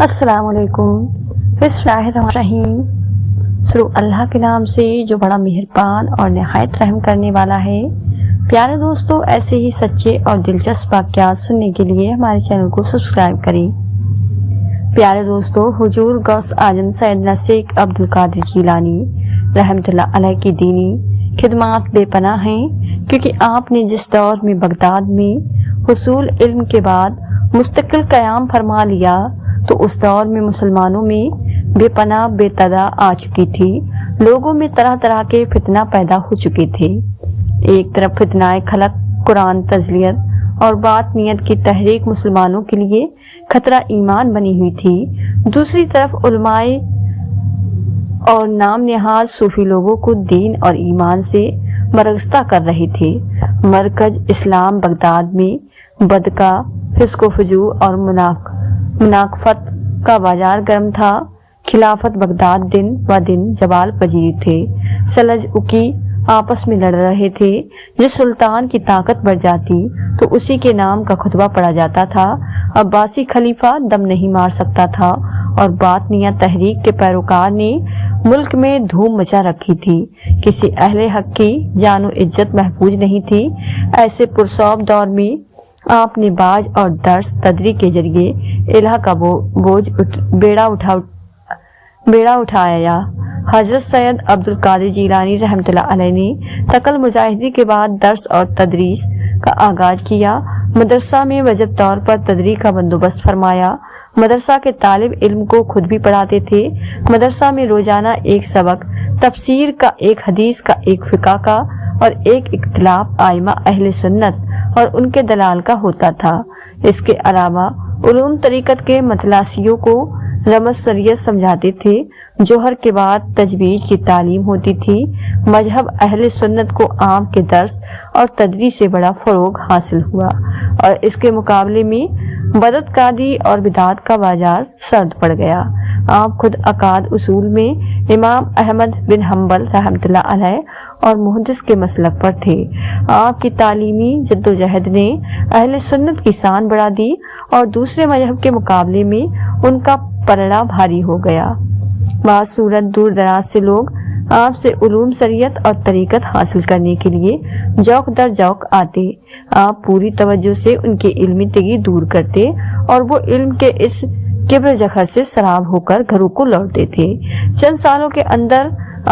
السلام علیکم۔ بسم اللہ الرحمن الرحیم۔ شروع اللہ کے نام سے جو بڑا مہربان اور نہایت رحم کرنے والا ہے۔ پیارے دوستو، ایسے ہی سچے اور دلچسپ واقعات سننے کے لیے ہمارے چینل کو سبسکرائب کریں۔ پیارے دوستو، حضور غوث اعظم سیدنا شیخ عبد القادر جیلانی رحمۃ اللہ علیہ کی دینی خدمات بے پناہ ہیں، کیونکہ آپ نے جس دور میں بغداد میں حصول علم کے بعد مستقل قیام فرما لیا تو اس دور میں مسلمانوں میں بے پناہ بے تدا آ چکی تھی۔ لوگوں میں طرح طرح کے فتنہ پیدا ہو چکے تھے۔ ایک طرف فتنہ خلق، قرآن تزلیت اور بات نیت کی تحریک مسلمانوں کے لیے خطرہ ایمان بنی ہوئی تھی، دوسری طرف علماء اور نام نہاد صوفی لوگوں کو دین اور ایمان سے مرگزتہ کر رہے تھے۔ مرکز اسلام بغداد میں بدکا، فسق و فجور اور منافقت کا بازار گرم تھا۔ خلافت بغداد دن و دن زوال پذیر تھے۔ سلجوقی آپس میں لڑ رہے تھے۔ جس سلطان کی طاقت بڑھ جاتی تو اسی کے نام کا خطبہ پڑھا جاتا تھا۔ عباسی خلیفہ دم نہیں مار سکتا تھا اور باطنیہ تحریک کے پیروکار نے ملک میں دھوم مچا رکھی تھی۔ کسی اہل حق کی جان و عزت محفوظ نہیں تھی۔ ایسے پرسوب دور میں آپ نے باج اور درس تدریس کے ذریعے الہ کا بیڑا اٹھایا۔ حضرت سید عبد القادر جیلانی رحمۃ اللہ علیہ نے تقل مجاہدی کے بعد درس اور تدریس کا آغاز کیا۔ مدرسہ میں وجب طور پر تدریس کا بندوبست فرمایا۔ مدرسہ کے طالب علم کو خود بھی پڑھاتے تھے۔ مدرسہ میں روزانہ ایک سبق تفسیر کا، ایک حدیث کا، ایک فقہ کا اور ایک اختلاف ائمہ اہل سنت اور ان کے دلال کا ہوتا تھا۔ اس کے علاوہ علوم طریقت کے متلاسیوں کو رمز شریعت سمجھاتے تھے۔ جوہر کے بعد تجوید کی تعلیم ہوتی تھی۔ مذہب اہل سنت کو آپ کے درس اور تدریس سے بڑا فروغ حاصل ہوا اور اس کے مقابلے میں بدعت کاری اور بدعات کا بازار سرد پڑ گیا۔ آپ خود عقائد اصول میں امام احمد بن حنبل رحمۃ اللہ علیہ اور محدث کے مسلک پر تھے۔ آپ کی تعلیمی جدوجہد نے اہل سنت کی شان بڑھا دی اور دوسرے مذہب کے مقابلے میں ان کا پلڑا بھاری ہو گیا۔ بعض صورت دور دراز سے لوگ آپ سے علوم شریعت اور طریقت حاصل کرنے کے لیے ذوق در ذوق آتے۔ آپ پوری توجہ سے ان کی علمی تگی دور کرتے اور وہ علم کے اس کبر جکھر سے سراب ہو کر گھروں کو لوٹتے تھے۔ چند سالوں کے اندر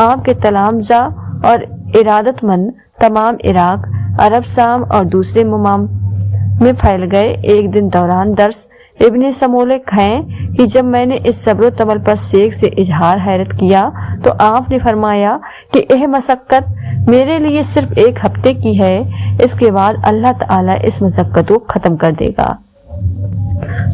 آپ کے تلامذہ اور ارادت مند تمام عراق، عرب، شام اور دوسرے ممالک میں پھیل گئے۔ ایک دن دوران درس ابن سمولک ہیں کہ جب میں نے اس صبر و تمل پر شیخ سے اظہار حیرت کیا تو آپ نے فرمایا کہ یہ مشقت میرے لیے صرف ایک ہفتے کی ہے، اس کے بعد اللہ تعالیٰ اس مشقت کو ختم کر دے گا۔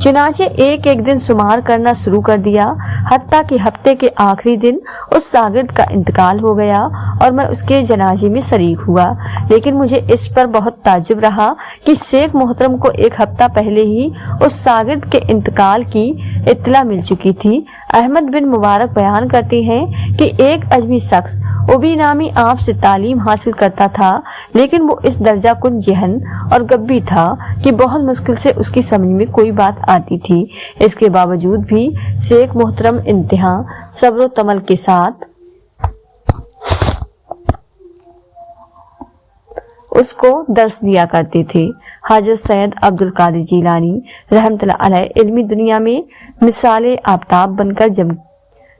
چنانچہ ایک ایک دن شمار کرنا شروع کر دیا، حتیٰ کہ ہفتے کے آخری دن اس شاگرد کا انتقال ہو گیا اور میں اس کے جنازے میں شریک ہوا۔ لیکن مجھے اس پر بہت تعجب رہا کہ شیخ محترم کو ایک ہفتہ پہلے ہی اس شاگرد کے انتقال کی اطلاع مل چکی تھی۔ احمد بن مبارک بیان کرتے ہیں کہ ایک اجمی شخص ابی نامی آپ سے تعلیم حاصل کرتا تھا، لیکن وہ اس درجہ کن ذہن اور غبی تھا کہ بہت مشکل سے اس کی سمجھ میں کوئی بات آتی تھی۔ اس کے باوجود بھی شیخ محترم انتہا صبر و تمل کے ساتھ اس کو درس دیا کرتے تھے۔ حضرت سید عبد القادر جیلانی رحمۃ اللہ علیہ علمی دنیا میں مثال آفتاب بن کر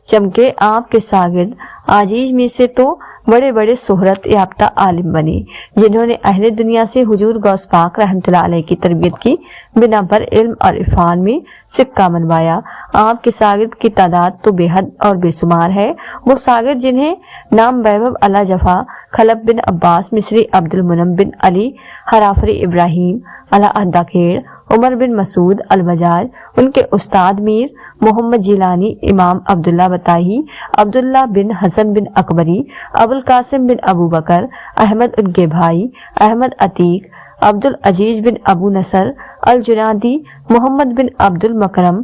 چمکے۔ آپ کے شاگرد عزیز میں سے تو بڑے بڑے شہرت یافتہ عالم بنے، جنہوں نے اہل دنیا سے حضور غوث پاک رحمۃ اللہ علیہ کی تربیت کی بنا پر علم اور عرفان میں سکہ منوایا۔ آپ کے شاگرد کی تعداد تو بے حد اور بے شمار ہے۔ وہ شاگرد جنہیں نام ویبھو اللہ جفا، خلف بن عباس مصری، عبد المنعم بن علی ہرافری ابراہیم اللہ اہداکھیڑ، عمر بن مسعود البجاج، ان کے استاد میر محمد جیلانی، امام عبداللہ بطائی، عبداللہ بن حسن بن اکبری، ابوالقاسم بن ابو بکر، احمد ان کے بھائی، احمد عتیق، عبد العزیز بن ابو نصر الجنادی، محمد بن عبد المکرم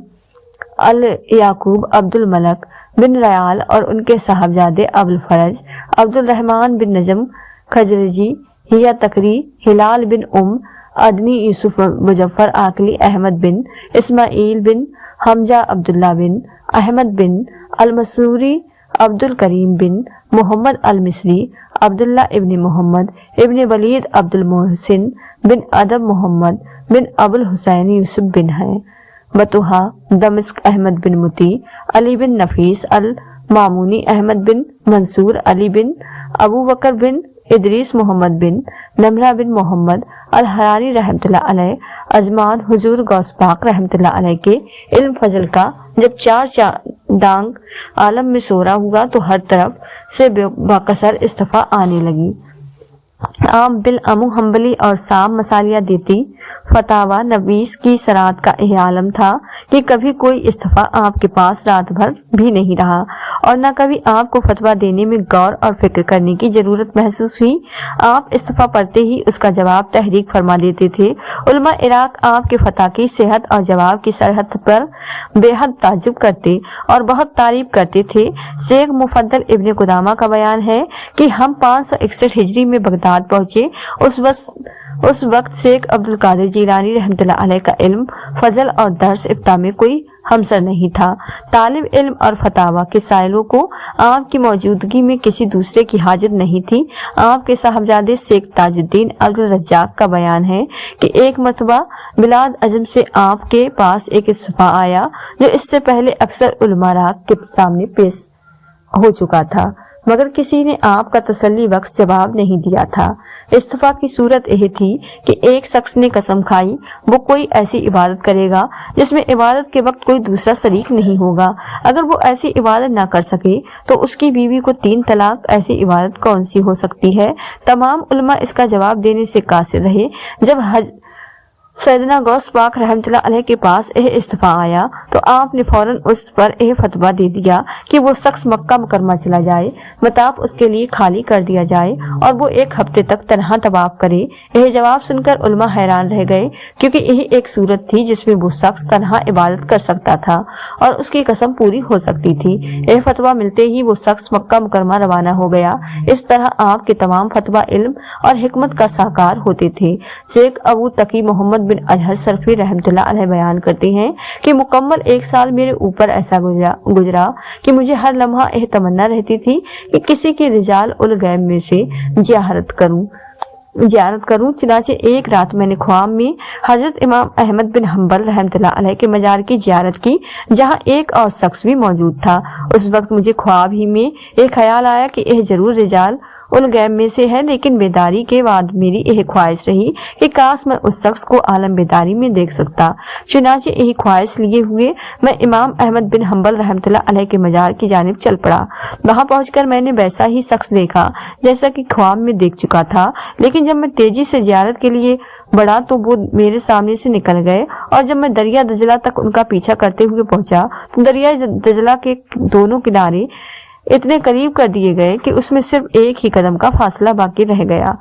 الیعقوب، عبد الملک بن ریال اور ان کے صاحبزادے ابوالفرج، عبد الرحمن بن نجم خزرجی، ہیا تکری، ہلال بن عدنی، یوسف مظفر عاقلی، احمد بن اسماعیل بن حمزہ عبداللہ بن احمد بن المسوری، عبد الکریم بن محمد المصری، عبداللہ ابن محمد ابن ولید، عبد المحسن بن ادب محمد بن ابو الحسین یوسف بن ہے، بطحہ دمشق احمد بن مطیع، علی بن نفیس المامونی، احمد بن منصور، علی بن ابو بکر بن ادریس، محمد بن نمرہ بن محمد الحرانی رحمۃ اللہ علیہ اجمان حضور غوث پاک رحمۃ اللہ علیہ کے علم فضل کا جب چار ڈانگ عالم میں شورا ہوا تو ہر طرف سے باکثر استفا آنے لگی۔ آپ بالعمو حنبلی اور صاحب مسالیہ دیتی فتاوی نویس کی سرات کا یہ عالم تھا کہ کبھی کوئی استفا آپ کے پاس رات بھر بھی نہیں رہا اور نہ کبھی آپ کو فتویٰ دینے میں غور اور فکر کرنے کی ضرورت محسوس ہوئی۔ آپ استفا پڑھتے ہی اس کا جواب تحریک فرما دیتے تھے۔ علماء عراق آپ کے فتح کی صحت اور جواب کی سرحد پر بے حد تعجب کرتے اور بہت تعریف کرتے تھے۔ شیخ مفضل ابن قدامہ کا بیان ہے کہ ہم 561 ہجری میں بغداد پہنچے۔ اس وقت شیخ عبد القادر جیلانی رحمۃ اللہ علیہ کا علم فضل اور درس افتاء میں کوئی ہمسر نہیں تھا۔ طالب علم اور فتاوی کے سائلوں کو آپ کی موجودگی میں کسی دوسرے کی حاجت نہیں تھی۔ آپ کے صاحبزادے شیخ تاج الدین عبد الرزاق کا بیان ہے کہ ایک مرتبہ بلاد عجم سے آپ کے پاس ایک استفا آیا جو اس سے پہلے اکثر علماء عراق کے سامنے پیش ہو چکا تھا، مگر کسی نے آپ کا تسلی بخش جواب نہیں دیا تھا۔ استفا کی صورت یہ تھی کہ ایک شخص نے قسم کھائی وہ کوئی ایسی عبادت کرے گا جس میں عبادت کے وقت کوئی دوسرا شریک نہیں ہوگا۔ اگر وہ ایسی عبادت نہ کر سکے تو اس کی بیوی کو 3 طلاق، ایسی عبادت کون سی ہو سکتی ہے؟ تمام علماء اس کا جواب دینے سے قاصر رہے۔ جب سیدنا غوث پاک رحمۃ اللہ علیہ کے پاس یہ استفا آیا تو آپ نے فوراً اس پر یہ فتویٰ دے دیا کہ وہ شخص مکہ مکرمہ چلا جائے، مطاف اس کے لیے خالی کر دیا جائے اور وہ 1 ہفتے تک تنہا طواف کرے۔ یہ جواب سن کر علماء حیران رہ گئے کیونکہ یہ ایک صورت تھی جس میں وہ شخص تنہا عبادت کر سکتا تھا اور اس کی قسم پوری ہو سکتی تھی۔ یہ فتویٰ ملتے ہی وہ شخص مکہ مکرمہ روانہ ہو گیا۔ اس طرح آپ کے تمام فتویٰ علم اور حکمت کا ساکار ہوتے تھے۔ شیخ ابو تقی محمد بن اجہر سرفی رحمۃ اللہ علیہ بیان کرتے ہیں کہ مکمل 1 سال میرے اوپر ایسا گزرا کہ مجھے ہر لمحہ یہ تمنا رہتی تھی کہ کسی کے رجال الغیب میں سے زیارت کروں۔ چنانچہ ایک رات میں نے خواب میں حضرت امام احمد بن حنبل رحمۃ اللہ علیہ کے مزار کی زیارت کی جہاں ایک اور شخص بھی موجود تھا۔ اس وقت مجھے خواب ہی میں ایک خیال آیا کہ یہ ضرور رجال الغیب میں سے ہے، لیکن بیداری کے بعد میری یہ خواہش رہی کہ کاش میں اس شخص کو عالم بیداری میں دیکھ سکتا۔ چنانچہ یہی خواہش لیے ہوئے میں امام احمد بن حنبل رحمۃ اللہ علیہ کے مزار کی جانب چل پڑا۔ وہاں پہنچ کر میں نے ویسا ہی شخص دیکھا جیسا کہ خواب میں دیکھ چکا تھا، لیکن جب میں تیزی سے زیارت کے لیے بڑھا تو وہ میرے سامنے سے نکل گئے اور جب میں دریا دجلہ تک ان کا پیچھا کرتے ہوئے پہنچا تو دریا دجلہ کے دونوں کنارے اتنے قریب کر دیے گئے کہ اس میں صرف ایک ہی قدم کا فاصلہ باقی رہ گیا۔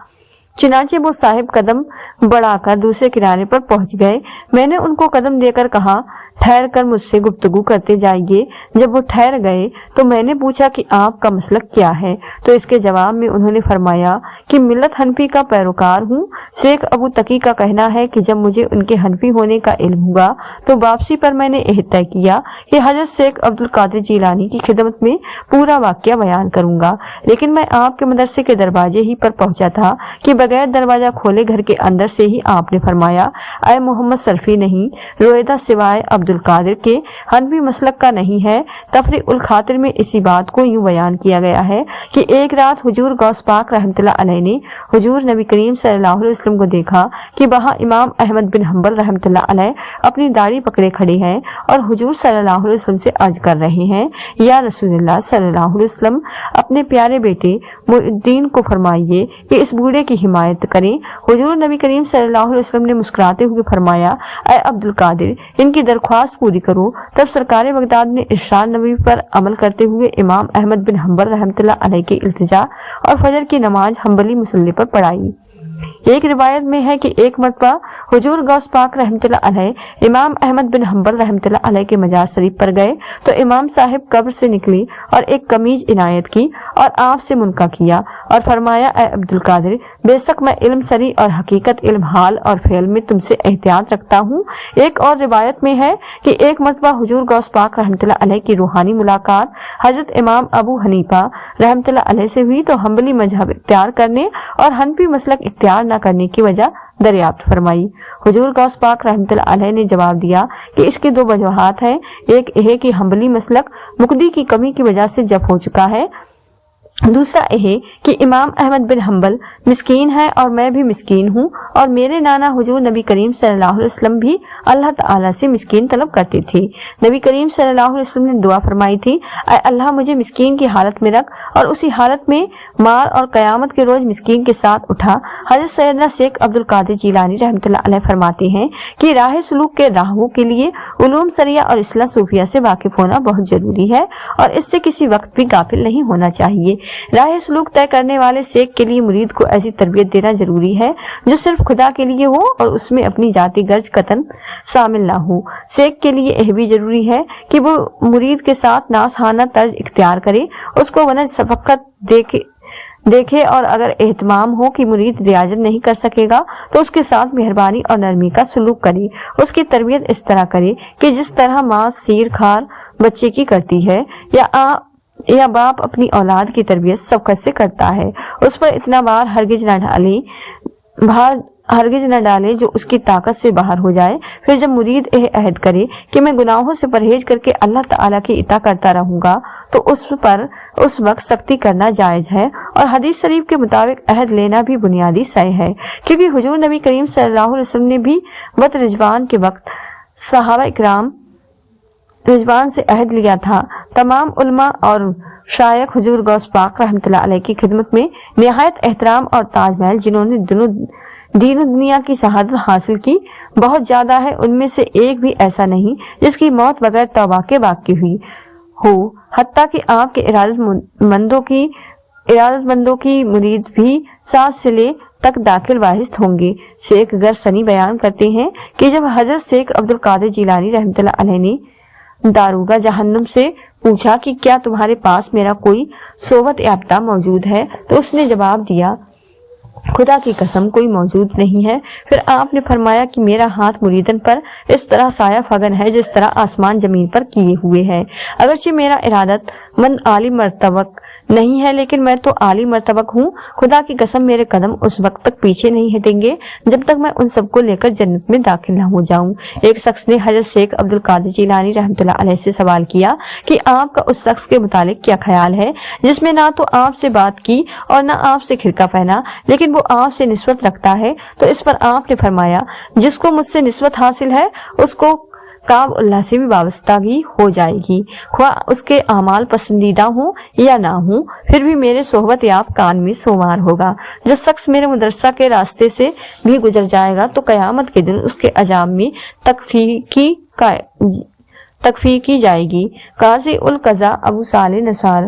چنانچہ وہ صاحب قدم بڑھا کر دوسرے کنارے پر پہنچ گئے۔ میں نے ان کو قدم دے کر کہا ٹھہر کر مجھ سے گفتگو کرتے جائیے۔ جب وہ ٹھہر گئے تو میں نے پوچھا کہ آپ کا مسلک کیا ہے، تو اس کے جواب میں انہوں نے فرمایا کہ ملت حنفی کا پیروکار ہوں۔ شیخ ابو تقی کا کہنا ہے کہ جب مجھے ان کے حنفی ہونے کا علم ہوا تو واپسی پر میں نے یہ طے کیا کہ حضرت شیخ عبد القادر جیلانی کی خدمت میں پورا واقعہ بیان کروں گا، لیکن میں آپ کے مدرسے کے دروازے ہی پر پہنچا تھا کہ بغیر دروازہ کھولے گھر کے اندر سے ہی آپ نے فرمایا اے محمد سرفی، نہیں رویدہ سوائے عبد القادر کے حنفی مسلک کا نہیں ہے۔ تفریح الخاطر میں اسی بات کو یوں بیان کیا گیا ہے کہ ایک رات حضور غوث پاک رحمۃ اللہ علیہ نے حضور نبی کریم صلی اللہ علیہ وسلم کو دیکھا کہ وہاں امام احمد بن حنبل رحمۃ اللہ علیہ اپنی داڑھی پکڑے کھڑے ہیں اور حضور صلی اللہ علیہ وسلم سے عرض کر رہے ہیں یا رسول اللہ صلی اللہ علیہ وسلم، اپنے پیارے بیٹے محی الدین کو فرمائیے کہ اس بوڑھے کی حمایت کریں۔ حضور نبی کریم صلی اللہ علیہ وسلم نے مسکراتے ہوئے فرمایا اے عبد القادر، ان کی درخواست پوری کرو۔ تب سرکار بغداد نے ارشاد نبی پر عمل کرتے ہوئے امام احمد بن حنبل رحمۃ اللہ علیہ کی التجا اور فجر کی نماز حنبلی مصلی پر پڑھائی۔ ایک روایت میں ہے کہ ایک مرتبہ حضور غوث پاک رحمۃ اللہ علیہ امام احمد بن حنبل رحمۃ اللہ علیہ کے مجاز شریف پر گئے تو امام صاحب قبر سے نکلی اور ایک قمیض عنایت کی اور آپ سے منقع کیا اور فرمایا، اے عبد القادر، بے شک میں علم سری اور حقیقت علم حال اور فعل میں تم سے احتیاط رکھتا ہوں۔ ایک اور روایت میں ہے کہ ایک مرتبہ حضور غوث پاک رحمۃ اللہ علیہ کی روحانی ملاقات حضرت امام ابو حنیفہ رحمۃ اللہ علیہ سے ہوئی تو حنبلی مذہب اختیار کرنے اور حنفی مسلک اختیار نہ کرنے کی وجہ دریافت فرمائی۔ حضور غوث پاک رحمۃ اللہ علیہ نے جواب دیا کہ اس کی دو وجوہات ہیں، ایک یہ کہ حنبلی مسلک مقدی کی کمی کی وجہ سے جب ہو چکا ہے، دوسرا یہ کہ امام احمد بن حنبل مسکین ہے اور میں بھی مسکین ہوں، اور میرے نانا حضور نبی کریم صلی اللہ علیہ وسلم بھی اللہ تعالیٰ سے مسکین طلب کرتے تھے۔ نبی کریم صلی اللہ علیہ وسلم نے دعا فرمائی تھی، اے اللہ مجھے مسکین کی حالت میں رکھ اور اسی حالت میں مار اور قیامت کے روز مسکین کے ساتھ اٹھا۔ حضرت سیدنا شیخ عبد القادر جیلانی رحمۃ اللہ علیہ فرماتے ہیں کہ راہ سلوک کے راہبوں کے لیے علوم شریعہ اور اصلاح صوفیہ سے واقف ہونا بہت ضروری ہے اور اس سے کسی وقت بھی غافل نہیں ہونا چاہیے۔ راہ سلوک طے کرنے والے شیخ کے لیے مرید کو ایسی تربیت دینا ضروری ہے جو صرف خدا کے لیے ہو اور اس میں اپنی ذاتی غرض قطعاً شامل نہ ہو۔ شیخ کے لیے یہ بھی ضروری ہے کہ وہ مرید کے ساتھ ناصحانہ طرز اختیار کرے، اس کو ونج شفقت دیکھے اور اگر اہتمام ہو کہ مرید ریاضت نہیں کر سکے گا تو اس کے ساتھ مہربانی اور نرمی کا سلوک کرے، اس کی تربیت اس طرح کرے کہ جس طرح ماں سیر کھار بچے کی کرتی ہے یا باپ اپنی اولاد کی تربیت شفقت سے کرتا ہے، اس پر اتنا بار ہرگز نہ ڈالے جو اس کی طاقت سے باہر ہو جائے۔ پھر جب مرید یہ عہد کرے کہ میں گناہوں سے پرہیز کر کے اللہ تعالیٰ کی اطاعت کرتا رہوں گا تو اس پر اس وقت سختی کرنا جائز ہے، اور حدیث شریف کے مطابق عہد لینا بھی بنیادی شے ہے، کیونکہ حضور نبی کریم صلی اللہ علیہ وسلم نے بھی وقت رضوان کے وقت صحابہ اکرام رضوان سے عہد لیا تھا۔ تمام علماء اور شائخ حضور غوث پاک رحمۃ اللہ علیہ کی خدمت میں نہایت احترام اور تاج محل جنہوں نے دین و دنیا کی شہادت حاصل کی بہت زیادہ ہے، ان میں سے ایک بھی ایسا نہیں جس کی موت بغیر توبہ کے واقع ہوئی ہو، حتیٰ کہ آپ کے ارادت مندوں کی مرید بھی 7 سلے تک داخل واحد ہوں گے۔ شیخ غرسنی بیان کرتے ہیں کہ جب حضرت شیخ عبد القادر جیلانی رحمۃ اللہ علیہ نے داروغہ جہنم سے پوچھا کہ کیا تمہارے پاس میرا کوئی صحبت یافتہ موجود ہے تو اس نے جواب دیا، خدا کی قسم کوئی موجود نہیں ہے۔ پھر آپ نے فرمایا کہ میرا ہاتھ مریدن پر اس طرح سایہ فگن ہے جس طرح آسمان زمین پر کیے ہوئے ہے، اگرچہ میرا ارادت مند عالی مرتبہ نہیں ہے لیکن میں تو عالی مرتبہ ہوں۔ خدا کی قسم میرے قدم اس وقت تک پیچھے نہیں ہٹیں گے جب تک میں ان سب کو لے کر جنت میں داخل نہ ہو جاؤں۔ ایک شخص نے حضرت شیخ عبد القادر جیلانی رحمۃ اللہ علیہ سے سوال کیا کہ آپ کا اس شخص کے متعلق کیا خیال ہے جس میں نہ تو آپ سے بات کی اور نہ آپ سے خرقہ پہنا لیکن وہ آپ سے نسبت رکھتا ہے؟ تو اس پر آپ نے فرمایا، جس کو مجھ سے نسبت حاصل ہے اس کو کعب اللہ سے بھی وابستہ بھی ہو جائے گی، خواہ اس کے اعمال پسندیدہ ہوں یا نہ ہوں، پھر بھی میرے صحبت یاب کان میں سوار ہوگا۔ جو شخص میرے مدرسہ کے راستے سے بھی گزر جائے گا تو قیامت کے دن اس کے عذاب میں تکفیر کی جائے گی۔ قاضی القضا ابو صالح نصار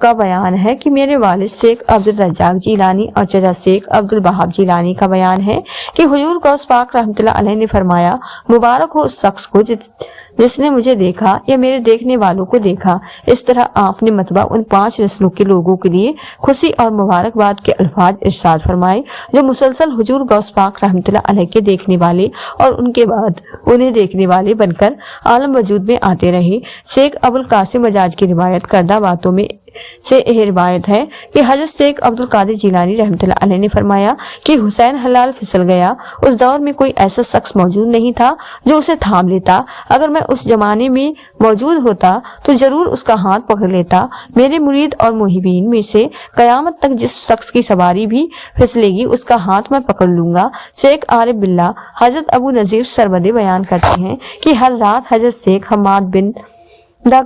کا بیان ہے کہ میرے والد شیخ عبد الرزاق جیلانی اور چچا شیخ عبد الوہاب جیلانی کا بیان ہے کہ حضور غوث پاک رحمۃ اللہ علیہ نے فرمایا، مبارک ہو اس شخص کو جس نے مجھے دیکھا یا میرے دیکھنے والوں کو دیکھا۔ اس طرح آپ نے متبع ان 5 نسلوں کے لوگوں کے لیے خوشی اور مبارکباد کے الفاظ ارشاد فرمائے جو مسلسل حضور غوث پاک رحمۃ اللہ علیہ کے دیکھنے والے اور ان کے بعد انہیں دیکھنے والے بن کر عالم وجود میں آتے رہے۔ شیخ ابو القاسم بجاج کی روایت کردہ باتوں میں سے یہ روایت ہے کہ حضرت شیخ عبد القادر جیلانی رحمۃ اللہ علیہ نے فرمایا کہ حسین حلال پھسل گیا، اس دور میں کوئی ایسا شخص موجود نہیں تھا جو اسے تھام لیتا، اگر میں اس زمانے میں موجود ہوتا تو ضرور اس کا ہاتھ پکڑ لیتا۔ میرے مرید اور محبین میں سے قیامت تک جس شخص کی سواری بھی پھسلے گی اس کا ہاتھ میں پکڑ لوں گا۔ شیخ عارف باللہ حضرت ابو نذیر سربدی بیان کرتے ہیں کہ ہر رات حضرت شیخ حماد بن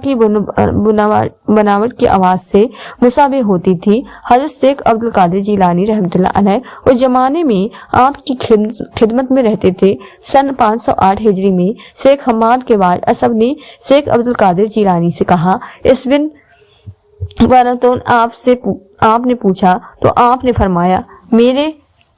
کی بناوٹ کی آواز سے مشابہ ہوتی تھی۔ حضرت شیخ عبد القادر جیلانی رحمۃ اللہ علیہ اس زمانے میں آپ کی خدمت میں رہتے تھے۔ سن 508 ہجری میں شیخ حماد کے بعد اسب نے شیخ عبد القادر جیلانی سے کہا، اس بن ورنتون آپ نے پوچھا تو آپ نے فرمایا، میرے